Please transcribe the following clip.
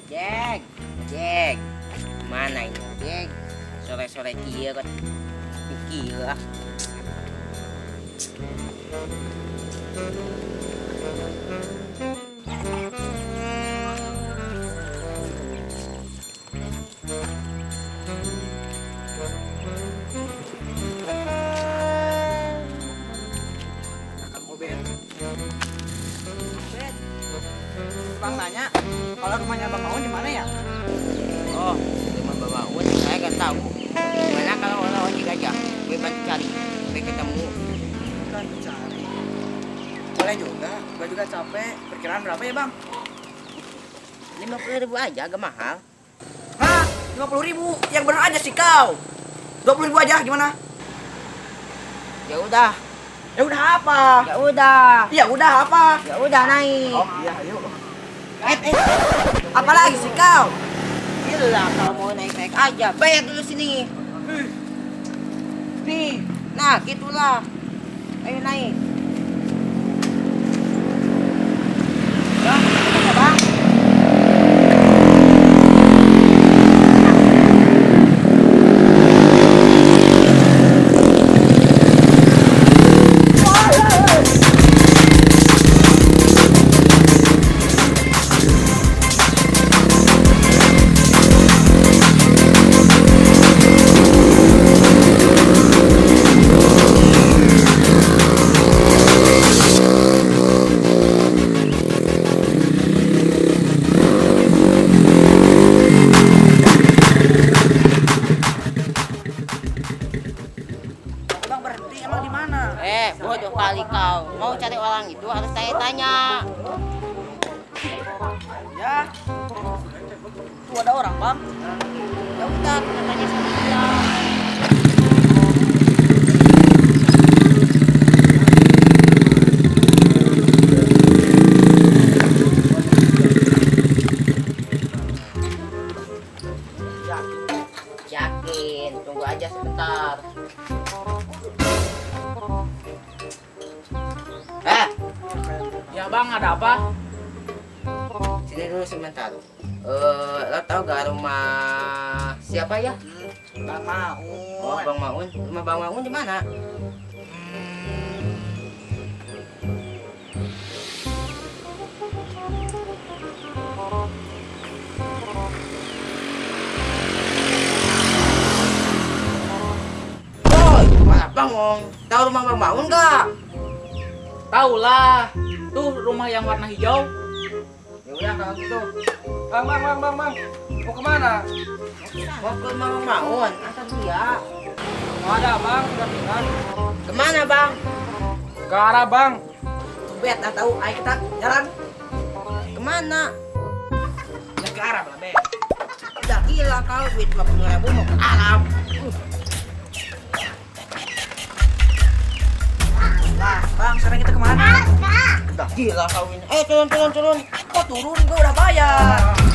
Jack, Jack, mana ini Jack? Sore-sore kia kan, kia. Bang nanya, kalau rumahnya Bang Maun di mana ya? Oh, rumah Bapak Maun, saya kan tahu. Mana kalau orang ojek aja, gue bantu cari, gue ketemu. Kan cari. Boleh juga, gue juga capek. Perkiraan berapa ya Bang? 50.000 aja, agak mahal. Hah? 50.000? Yang bener aja sih kau. 20.000 aja gimana? Ya udah, Ya udah apa? ya udah, Ya udah apa? ya udah naik. Oh iya, ayo. Apalagi sih kau? Gila, kalau mau naik-naik aja, bayar dulu sini. Nih, nah gitulah. Ayo naik. Ya, ya bang. Bang berhenti emang di mana? Bodoh kali kau. Mau cari orang itu harus tanya-tanya. Ya. Tuh ada orang Bang. Ya udah, kita tanya sama dia. Yakin, tunggu aja sebentar. Ya bang, ada apa? Sini dulu sebentar. Lo tau gak rumah siapa ya? Bang Maun. Oh, Bang Maun. Rumah Bang Maun di mana? Oh, itu malah bangong. Tahu rumah Bang Maun gak? Tahu lah, tuh rumah yang warna hijau. Ya udah kalau gitu. Bang. Mau kemana? Mau ke rumah Bang Maun, antar dia. Mau ada Bang, udah tinggal. Kemana Bang? Ke arah Bang. Bet, dah tahu. Ayo kita jalan. Kemana? Ya ke arah lah, Bet. Udah gila kau, duit 50.000 mau ke alam. Lah, Bang, sekarang kita kemana? Udah gila kau ini. Turun. Kok turun? Gua udah bayar.